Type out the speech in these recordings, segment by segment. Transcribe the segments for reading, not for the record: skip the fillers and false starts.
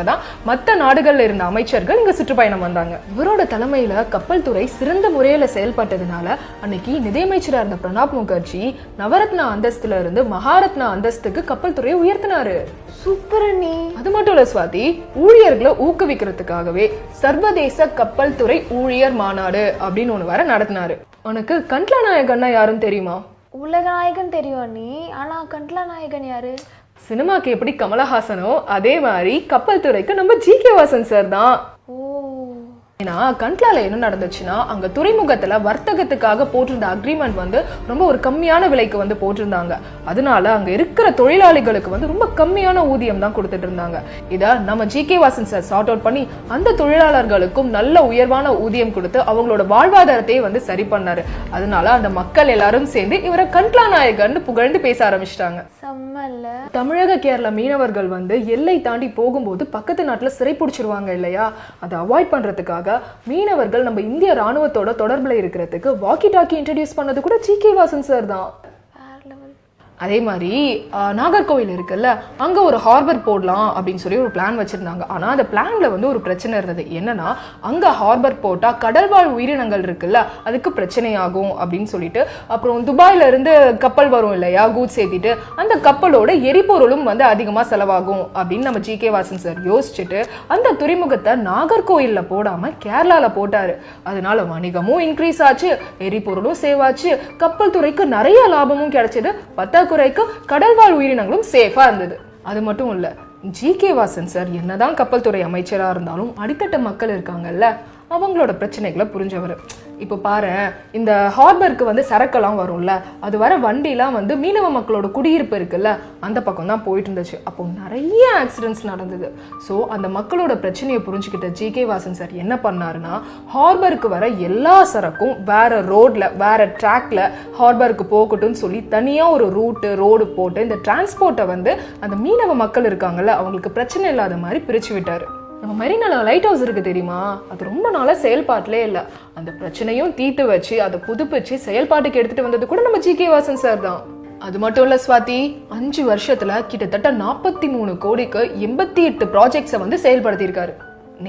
தான் மற்ற நாடுகள்ல இருந்த அமைச்சர்கள் இங்க சுற்றுப்பயணம் வந்தாங்க. இவரோட தலைமையில கப்பல் துறை சிறந்த முறையில செயல்பட்டதுனால அன்னைக்கு நிதியமைச்சரா இருந்த பிரணாப் முகர்ஜி நவரத்னா அந்தஸ்துல இருந்து மகாரத்னா அந்தஸ்துக்கு கப்பல் துறையை உயர்த்தினாரு. சூப்பர் அண்ணி. அது மட்டும் இல்ல ஸ்வாதி, ஊழியர்களை ஊக்குவிக்கிறதுக்காகவே சர்வதேச கப்பல் துறை ஊழியர் மாநாடு அப்படின்னு ஒண்ணு வர நடத்தினாரு. உனக்கு கண்ட்லாநாயகன்னா யாருன்னு தெரியுமா? உலகநாயகன் தெரியும் அண்ணி, ஆனா கண்ட்லாநாயகன் யாரு? சினிமாக்கு எப்படி கமலஹாசனோ அதே மாதிரி கப்பல் துறைக்கு நம்ம ஜி.கே. வாசன் சார் தான். ஏன்னா கண்ட்லால என்ன நடந்துச்சுன்னா, அங்க துறைமுகத்துல வர்த்தகத்துக்காக போட்டிருந்த அக்ரிமெண்ட் வந்து ரொம்ப ஒரு கம்மியான விலைக்கு வந்து போட்டிருந்தாங்க. அதனால அங்க இருக்கிற தொழிலாளிகளுக்கு வந்து ரொம்ப கம்மியான ஊதியம் தான் கொடுத்துட்டு இருந்தாங்க. இத நம்ம G K. Vasan sir sort out பண்ணி அந்த தொழிலாளர்களுக்கும் நல்ல உயர்வான ஊதியம் கொடுத்து அவங்களோட வாழ்வாதாரத்தையே வந்து சரி பண்ணாரு. அதனால அந்த மக்கள் எல்லாரும் சேர்ந்து இவரை கண்ட்லாநாயகன் புகழ்ந்து பேச ஆரம்பிச்சிட்டாங்க. தமிழக கேரள மீனவர்கள் வந்து எல்லை தாண்டி போகும்போது பக்கத்து நாட்டுல சிறை பிடிச்சிருவாங்க இல்லையா, அதை அவாய்ட் பண்றதுக்காக மீனவர்கள் நம்ம இந்திய ராணுவத்தோட தொடர்புல இருக்கிறதுக்கு வாக்கி டாக்கி இன்ட்ரோடியூஸ் பண்ணது கூட ஜி.கே. வாசன் சார் தான். அதே மாதிரி நாகர்கோவில் இருக்குல்ல, அங்க ஒரு ஹார்பர் போடலாம் அப்படின்னு சொல்லி ஒரு பிளான் வச்சிருந்தாங்க. ஆனா அந்த பிளான்ல வந்து ஒரு பிரச்சனை இருந்தது. என்னன்னா, அங்க ஹார்பர் போட்டா கடல்வாழ் உயிரினங்கள் இருக்குல்ல, அதுக்கு பிரச்சனை ஆகும் அப்படின்னு சொல்லிட்டு, அப்புறம் துபாயில இருந்து கப்பல் வரும் இல்லையா கூட்ஸ் ஏத்திட்டு, அந்த கப்பலோட எரிபொருளும் வந்து அதிகமா செலவாகும் அப்படின்னு நம்ம ஜி.கே. வாசன் சார் யோசிச்சுட்டு அந்த துறைமுகத்தை நாகர்கோயில்ல போடாம கேரளால போட்டாரு. அதனால வணிகமும் இன்க்ரீஸ் ஆச்சு, எரிபொருளும் சேவ் ஆச்சு, கப்பல் துறைக்கு நிறைய லாபமும் கிடைச்சது, குறைக்கு கடல்வாழ் உயிரினங்களும் சேஃபா இருந்தது. அது மட்டும் இல்ல, ஜி.கே. வாசன் சார் என்னதான் கப்பல் துறை அமைச்சரா இருந்தாலும் அடித்தட்ட மக்கள் இருக்காங்கல்ல, அவங்களோட பிரச்சனைகளை புரிஞ்சவர். இப்ப பாரு, இந்த ஹார்பருக்கு வந்து சரக்கெல்லாம் வரும்ல, அது வர வண்டிலாம் வந்து மீனவ மக்களோட குடியிருப்பு இருக்குல்ல, அந்த பக்கம் தான் போயிட்டு இருந்துச்சு. அப்போ நிறைய ஆக்சிடென்ட்ஸ் நடந்தது. ஸோ அந்த மக்களோட பிரச்சனையை புரிஞ்சுக்கிட்ட ஜி.கே. வாசன் சார் என்ன பண்ணாருன்னா, ஹார்பருக்கு வர எல்லா சரக்கும் வேற ரோட்ல வேற ட்ராக்ல ஹார்பருக்கு போகட்டும்னு சொல்லி தனியா ஒரு ரோடு போட்டு இந்த டிரான்ஸ்போர்ட்டை வந்து அந்த மீனவ மக்கள் இருக்காங்கல்ல அவங்களுக்கு பிரச்சனை இல்லாத மாதிரி பிரிச்சு விட்டாரு. நம்ம மெரினால லைட் ஹவுஸ் இருக்கு தெரியுமா, அது ரொம்ப நாளா செயல்பாட்டிலே இல்லை. அந்த பிரச்சனையும் தீர்த்து வச்சு அதை புதுப்பிச்சு செயல்பாட்டுக்கு எடுத்துட்டு வந்தது கூட நம்ம ஜி.கே. வாசன் சார் தான். அது மட்டும் இல்ல ஸ்வாதி, 5 வருஷத்துல கிட்டத்தட்ட 43 கோடிக்கு 88 ப்ராஜெக்ட்ஸை வந்து செயல்படுத்தி இருக்காரு.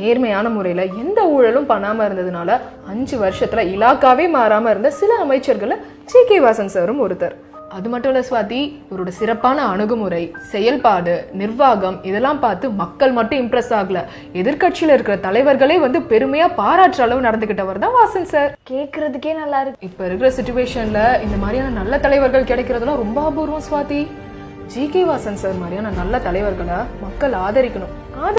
நேர்மையான முறையில எந்த ஊழலும் பண்ணாம இருந்ததுனால 5 வருஷத்துல இலாக்காவே மாறாம இருந்த சில அமைச்சர்களை ஜி.கே. வாசன் சாரும் ஒருத்தர். அது மட்டும் இல்ல ஸ்வாதி, இவரோட சிறப்பான அணுகுமுறை, செயல்பாடு, நிர்வாகம் இதெல்லாம் பார்த்து மக்கள் மட்டும் இம்ப்ரெஸ் ஆகல, எதிர்கட்சியில இருக்கிற தலைவர்களே வந்து பெருமையா பாராட்டுற அளவு நடந்துகிட்டவர் தான் வாசன் சார். கேட்கறதுக்கே நல்லா இருக்கு. இப்ப இருக்கிற சிச்சுவேஷன்ல இந்த மாதிரியான நல்ல தலைவர்கள் கிடைக்கிறதுலாம் ரொம்ப அபூர்வம் ஸ்வாதி. ஜி.கே. வாசன் சார் மாதிரியான நல்ல தலைவர்களை மக்கள் ஆதரிக்கணும்.